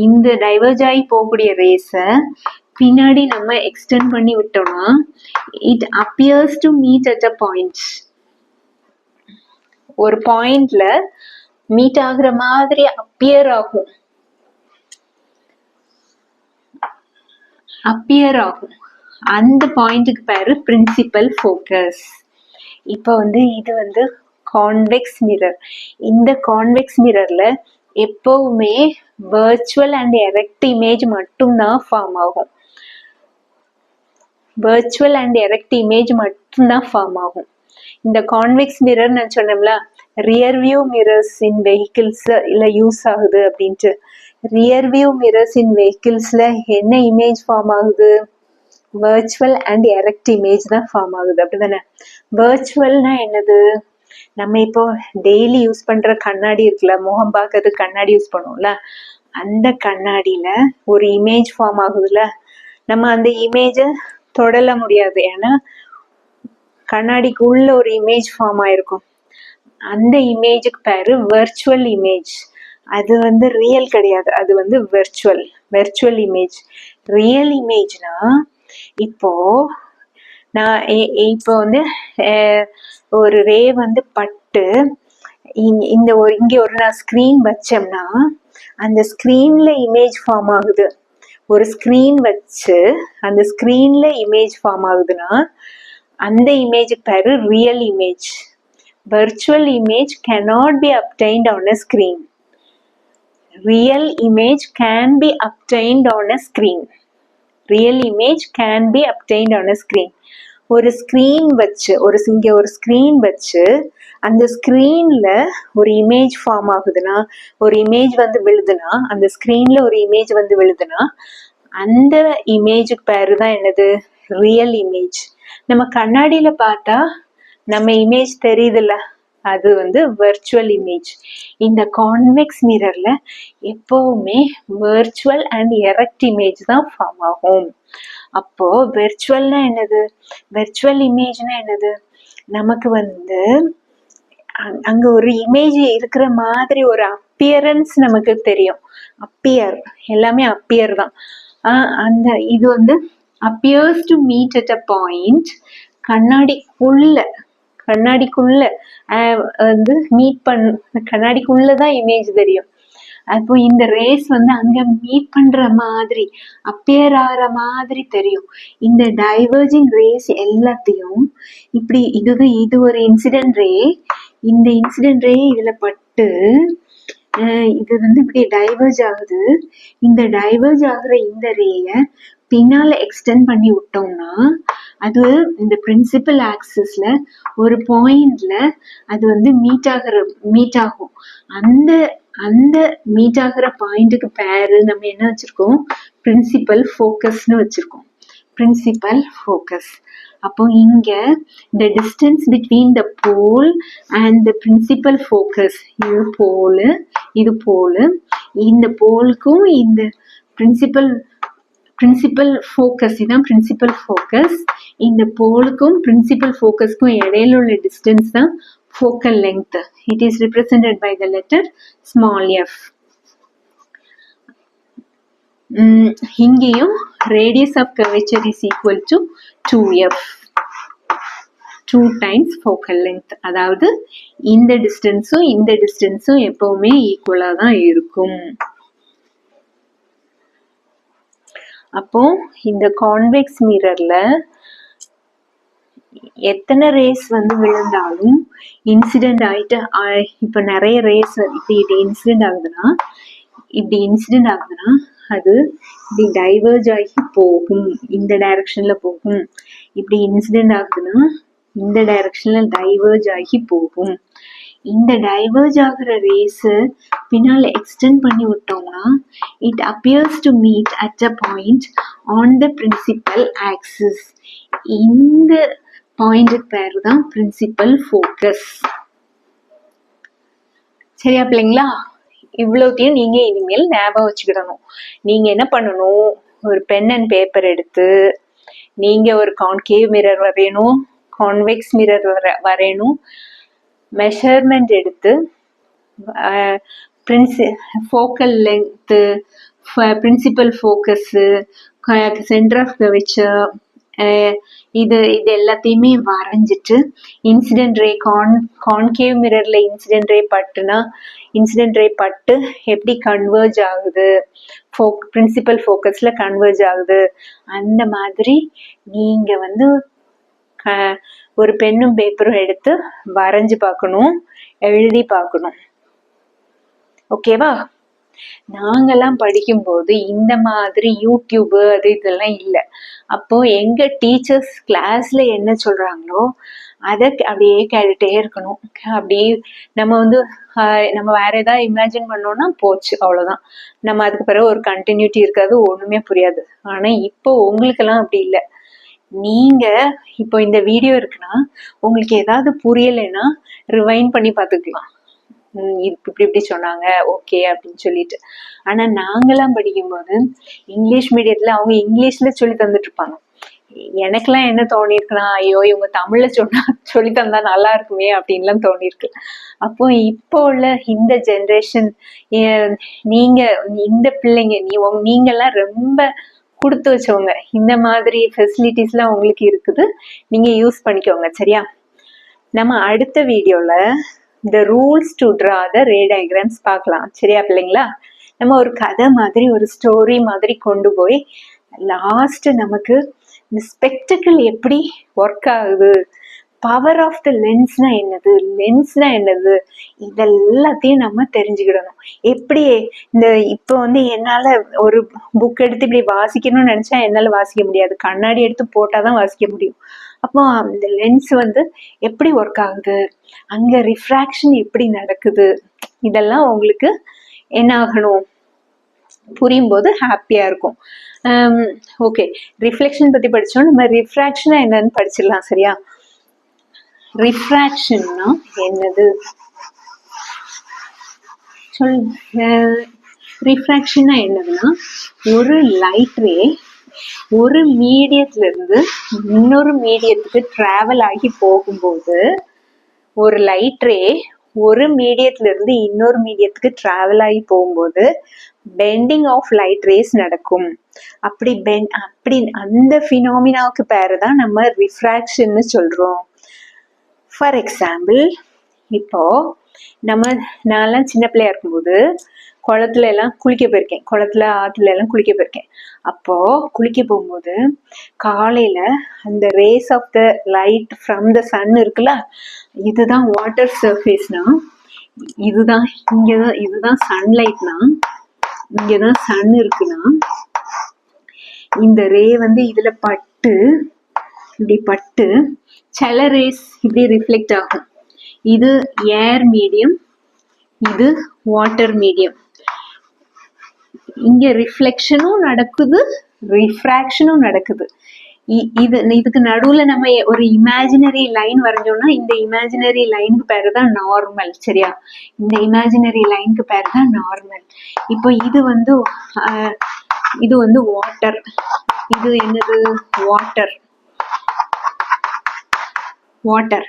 இந்த டைவர்ஜ் ஆகி போகக்கூடிய ரேஸ பின்னாடி நம்ம எக்ஸ்டெண்ட் பண்ணி விட்டோம்னா it appears to meet at a point. ஒரு பாயிண்ட்ல மீட் ஆகுற மாதிரி அப்பியர் ஆகும். அந்த பாயிண்ட்டுக்கு பேரு பிரின்சிபல் ஃபோக்கஸ். இப்போ வந்து இது வந்து கான்வெக்ஸ் மிரர். இந்த கான்வெக்ஸ் மிரர்ல எப்பவுமே வர்ச்சுவல் அண்ட் எரெக்ட் இமேஜ் மட்டும்தான் ஃபார்ம் ஆகும். வர்ச்சுவல் அண்ட் எரெக்ட் இமேஜ் மட்டும்தான் ஃபார்ம் ஆகும். இந்த கான்வெக்ஸ் மிரர் நான் சொன்னோம்ல, ரியர் வியூ மிரர்ஸ் இன் வெஹிக்கிள்ஸ் இல்ல யூஸ் ஆகுது அப்படின்ட்டு. ரியர் வியூ மிரர்ஸ் இன் வெஹிக்கிள்ஸ்ல என்ன இமேஜ் ஃபார்ம் ஆகுது? வர்ச்சுவல் அண்ட் எரெக்ட் இமேஜ் தான் ஃபார்ம் ஆகுது, அப்படிதானே? வர்ச்சுவல்னா என்னது? நம்ம இப்போ டெய்லி யூஸ் பண்ற கண்ணாடி இருக்குல்ல, முகம் பார்க்கறது கண்ணாடி யூஸ் பண்ணுவோம்ல, அந்த கண்ணாடியில ஒரு இமேஜ் ஃபார்ம் ஆகுதுல்ல, நம்ம அந்த இமேஜ தொடல முடியாது, ஏன்னா கண்ணாடிக்கு உள்ள ஒரு இமேஜ் ஃபார்ம் ஆயிருக்கும். அந்த இமேஜுக்கு பேரு வெர்ச்சுவல் இமேஜ். அது வந்து ரியல் கிடையாது, அது வந்து வெர்ச்சுவல் இமேஜ். ரியல் இமேஜ்னா இப்போ நான் இப்போ வந்து ஒரு ரே வந்து பட்டு இங்க ஒரு நான் ஸ்கிரீன் வச்சோம்னா அந்த ஸ்கிரீன்ல இமேஜ் ஃபார்ம் ஆகுது. ஒரு ஸ்கிரீன் வச்சு அந்த ஸ்கிரீன்ல இமேஜ் ஃபார்ம் ஆகுதுன்னா அந்த இமேஜுக்கு பேரு real image. Virtual image cannot be obtained on a screen. Real image can be obtained on a screen. Real image can be obtained on a screen. ஒரு screen வச்சு ஒரு ஸ்கிரீன் வச்சு அந்த ஸ்கிரீன்ல ஒரு இமேஜ் ஃபார்ம் ஆகுதுன்னா, ஒரு இமேஜ் வந்து விழுதுன்னா, அந்த ஸ்கிரீன்ல ஒரு இமேஜ் வந்து விழுதுன்னா அந்த இமேஜுக்கு பேரு தான் என்னது? Real image. நம்ம கண்ணாடியில பார்த்தா நம்ம இமேஜ் தெரியுதுல்ல, அது வந்து வெர்ச்சுவல் இமேஜ். இந்த கான்வெக்ஸ் மிரர்ல எப்பவுமே வெர்ச்சுவல் அண்ட் எரெக்ட் இமேஜ் தான் ஃபார்ம் ஆகும். அப்போ வெர்ச்சுவல்னா என்னது? வெர்ச்சுவல் இமேஜ்னா என்னது? நமக்கு வந்து அங்க ஒரு இமேஜ் இருக்கிற மாதிரி ஒரு அப்பியரன்ஸ் நமக்கு தெரியும். எல்லாமே அப்பியர் தான். அந்த இது வந்து appears to meet at a point. கண்ணாடிக்குள்ள வந்து கண்ணாடிக்குள்ளதான் இமேஜ் தெரியும். அப்போ இந்த ரேஸ் வந்து அங்க மீட் பண்ற மாதிரி அப்பியர் ஆகிற மாதிரி தெரியும். இந்த டைவர்ஜிங் ரேஸ் எல்லாத்தையும் இப்படி இது ஒரு இன்சிடென்ட் ரே. இந்த இன்சிடென்ட் ரே இதுல பட்டு இது வந்து இப்படி டைவர்ஜ் ஆகுது. இந்த டைவர்ஜ் ஆகுற இந்த ரேய பின்னால எக்ஸ்டெண்ட் பண்ணி விட்டோம்னா அது இந்த பிரின்சிபல் ஆக்சிஸ்ல ஒரு பாயிண்ட்ல அது வந்து மீட் ஆகும். அந்த அந்த மீட் ஆகுற பாயிண்ட்டுக்கு பேரு நம்ம என்ன வச்சிருக்கோம், பிரின்சிபல் ஃபோக்கஸ்னு வச்சிருக்கோம். Principal focus. அப்போ இங்க இந்த distance between the pole and the principal focus, இது போல் இந்த போலுக்கும் இந்த பிரின்சிபல் ஃபோக்கஸ், இதான் பிரின்சிபல் ஃபோக்கஸ். இந்த போலுக்கும் பிரின்சிபல் ஃபோக்கஸ்க்கும் இடையில உள்ள டிஸ்டன்ஸ் தான் focal length. It is represented by the letter small f. இங்கேயும் radius of curvature is equal to 2f, 2 times focal length. அதாவது இந்த டிஸ்டன்ஸும் எப்பவுமே ஈக்குவலா தான் இருக்கும். அப்போ இந்த கான்வெக்ஸ் மிரர்ல எத்தனை ரேஸ் வந்து விழுந்தாலும் இன்சிடென்ட் ஆயிட்டு, இப்ப நிறைய ரேஸ் இப்படி இன்சிடென்ட் ஆகுதுன்னா அது இப்படி டைவர்ஜ் ஆகி போகும், இந்த டைரக்ஷன்ல போகும். இப்படி இன்சிடென்ட் ஆகுதுன்னா இந்த டைரக்ஷன்ல டைவர்ஜ் ஆகி போகும். இந்த டைவர்ஜ் ஆகுற ரேஸ் பின்னால எக்ஸ்டெண்ட் பண்ணி விட்டோம்னா it appears to meet at a point on the principal axis. இந்த பாயிண்ட் பேர் தான் பிரின்சிபல் ஃபோக்கஸ். சரியா பிள்ளைங்களா? இவ்வளோத்தையும் நீங்க இனிமேல் ஞாபகம் வச்சுக்கிடணும். நீங்க என்ன பண்ணணும், ஒரு பென் அண்ட் பேப்பர் எடுத்து நீங்க ஒரு கான்கேவ் மிரர் வரையணும், கான்வெக்ஸ் மிரர் வரையணும். மெஷர்மெண்ட் எடுத்து focal length, principal focus, centre of curvature, இது எல்லாத்தையுமே வரைஞ்சிட்டு இன்சிடென்ட் ரே கான்கேவ் மிரர்ல இன்சிடென்ட் ரே பட்டு எப்படி கன்வர்ஜ் ஆகுது, பிரின்சிபல் ஃபோக்கஸ்ல கன்வர்ஜ் ஆகுது, அந்த மாதிரி நீங்க வந்து ஒரு பென்னும் பேப்பரும் எடுத்து வரைஞ்சு பார்க்கணும், எழுதி பார்க்கணும். ஓகேவா? நாங்கெல்லாம் படிக்கும்போது இந்த மாதிரி யூடியூப் அது இதெல்லாம் இல்லை. அப்போ எங்க டீச்சர்ஸ் கிளாஸ்ல என்ன சொல்றாங்களோ அதை அப்படியே கேட்டுட்டே இருக்கணும். அப்படியே நம்ம வேற ஏதாவது இமேஜின் பண்ணோம்னா போச்சு, அவ்வளவுதான். நம்ம அதுக்கு பிறகு ஒரு கண்டினியூட்டி இருக்காது, ஒண்ணுமே புரியாது. ஆனா இப்போ உங்களுக்கெல்லாம் அப்படி இல்லை. நீங்க இப்போ இந்த வீடியோ இருக்குன்னா உங்களுக்கு ஏதாவது புரியலைன்னா ரிவைண்ட் பண்ணி பார்த்துக்கலாம். இப்படி சொன்னாங்க ஓகே அப்படின்னு சொல்லிட்டு. ஆனா நாங்கெல்லாம் படிக்கும்போது இங்கிலீஷ் மீடியத்துல அவங்க இங்கிலீஷ்ல சொல்லி தந்துட்டு இருப்பாங்க. எனக்கெல்லாம் என்ன தோணிருக்குன்னா, ஐயோ இவங்க தமிழ்ல சொல்லி தந்தா நல்லா இருக்குமே அப்படின்லாம் தோணிருக்கு. அப்போ இப்போ உள்ள இந்த ஜென்ரேஷன், நீங்க இந்த பிள்ளைங்க நீங்கெல்லாம் ரொம்ப கொடுத்து வச்சவங்க. இந்த மாதிரி ஃபெசிலிட்டிஸ் எல்லாம் உங்களுக்கு இருக்குது, நீங்க யூஸ் பண்ணிக்கோங்க. சரியா? நம்ம அடுத்த வீடியோல the rules to draw the ray diagrams பார்க்கலாம். சரியா பிள்ளைங்களா? நம்ம ஒரு கதை மாதிரி, ஒரு ஸ்டோரி மாதிரி கொண்டு போய் லாஸ்ட் நமக்கு இந்த ஸ்பெக்டக்கிள் எப்படி ஒர்க் ஆகுது, பவர் ஆஃப் த லென்ஸ்னா என்னது, இதெல்லாத்தையும் நம்ம தெரிஞ்சுக்கிடணும். எப்படி இப்போ என்னால ஒரு புக் எடுத்து இப்படி வாசிக்கணும்னு நினைச்சா என்னால வாசிக்க முடியாது, கண்ணாடி எடுத்து போட்டாதான் வாசிக்க முடியும். அப்போ அந்த லென்ஸ் எப்படி ஒர்க் ஆகுது, அங்க ரிஃப்ராக்ஷன் எப்படி நடக்குது, இதெல்லாம் உங்களுக்கு என்ன ஆகணும், புரியும் போது ஹாப்பியா இருக்கும். ஓகே, ரிஃப்ளெக்ஷன் பத்தி படிச்சோம். நம்ம ரிஃப்ராக்ஷனா என்னன்னு படிச்சிடலாம். சரியா? ரிஃப்ராக்ஷன்னா என்னது ரிஃப்ராக்ஷன்னா என்னதுன்னா, ஒரு லைட் ரே ஒரு மீடியத்துல இருந்து இன்னொரு மீடியத்துக்கு டிராவல் ஆகி போகும்போது, ஒரு லைட் ரே ஒரு மீடியத்துல இருந்து இன்னொரு மீடியத்துக்கு டிராவல் ஆகி போகும்போது பெண்டிங் ஆஃப் லைட் ரேஸ் நடக்கும். அப்படி அந்த பினாமினாவுக்கு பேரு தான் நம்ம ரிஃப்ராக்ஷன்னு சொல்றோம். ஃபார் எக்ஸாம்பிள், இப்போ நான்லாம் சின்ன பிள்ளையா இருக்கும்போது குளத்துல எல்லாம் குளிக்க போயிருக்கேன். குளத்துல ஆத்துல எல்லாம் குளிக்க போயிருக்கேன். அப்போ குளிக்க போகும்போது காலையில அந்த rays of the light from the sun இருக்குல்ல, இதுதான் வாட்டர் சர்ஃபேஸ்னா, இதுதான் இங்கதான், இதுதான் சன்லைட்னா, இங்கதான் சன் இருக்குன்னா, இந்த ரே வந்து இதுல பட்டு இப்படி பட்டு சில ரேஸ் இப்படி ரிஃப்ளெக்ட் ஆகும். இது ஏர் மீடியம், இது வாட்டர் மீடியம். இங்க ரிஃப்ளெக்ஷனும் நடக்குது, ரிஃப்ராக்ஷனும் நடக்குது. இதுக்கு நடுவுல நம்ம ஒரு இமேஜினரி லைன் வரைஞ்சோம்னா, இந்த இமேஜினரி லைனுக்கு பேரு தான் நார்மல். சரியா? இந்த இமேஜினரி லைனுக்கு பேரு தான் நார்மல். இப்போ இது வந்து வாட்டர். இது என்னது? வாட்டர். வாட்டர்.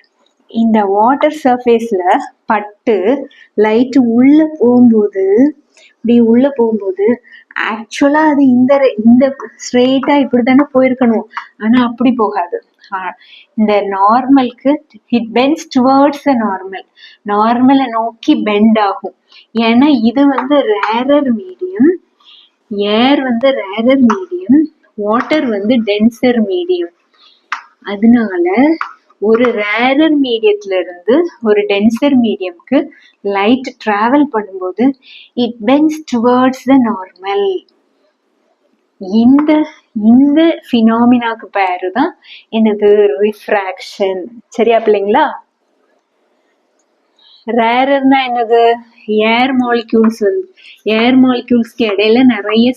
இந்த வாட்டர் சர்ஃபேஸ்ல பட்டு லைட் உள்ள போகும்போது, இப்படி உள்ள போகும்போது ஆக்சுவலா அது இந்த ஸ்ட்ரெயிட்டா இப்படித்தானே போயிருக்கணும். ஆனா அப்படி போகாது. இந்த நார்மலுக்கு it bends towards the normal. நார்மலை நோக்கி பெண்ட் ஆகும். ஏன்னா இது வந்து ரேரர் மீடியம், ஏர் வந்து ரேரர் மீடியம், வாட்டர் வந்து டென்சர் மீடியம். அதனால ஒரு ரேரர் மீடியத்துல இருந்து ஒரு டென்சர் மீடியம்க்கு லைட் டிராவல் பண்ணும்போது it bends towards the normal. இந்த ஃபினாமினாக்கு பேரு தான் என்னது? ரிஃப்ராக்ஷன். சரியா பிள்ளைங்களா? ரேரர்னா என்னது? ஏர் மாலிக்யூல்ஸ் வந்து ஏர் மாலிக்யூல்ஸ்க்கு இடையில நிறைய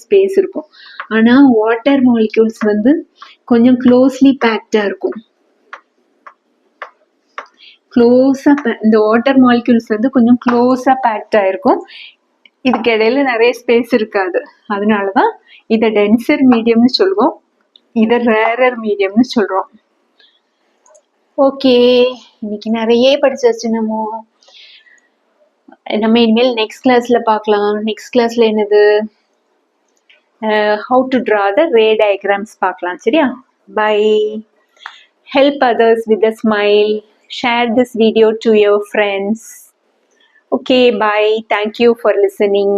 ஸ்பேஸ் இருக்கும், ஆனா வாட்டர் மாலிக்யூல்ஸ் வந்து கொஞ்சம் க்ளோஸ்லி பேக்டா இருக்கும். இந்த வாட்டர் மாலிக்யூல்ஸ் வந்து கொஞ்சம் க்ளோஸா பேக்டா இருக்கும். இதுக்கு இடையில நிறைய ஸ்பேஸ் இருக்காது. அதனாலதான் இதை டென்சர் மீடியம்னு சொல்லுவோம், இதை ரேரர் மீடியம்னு சொல்றோம். ஓகே, இன்னைக்கு நிறைய படிச்சாச்சு. நம்ம இனிமேல் நெக்ஸ்ட் கிளாஸ்ல பார்க்கலாம். நெக்ஸ்ட் கிளாஸ்ல என்னது? how to draw the ray diagrams பார்க்கலாம். சரியா? Bye. Help others with a smile. Share this video to your friends. Okay, bye. Thank you for listening.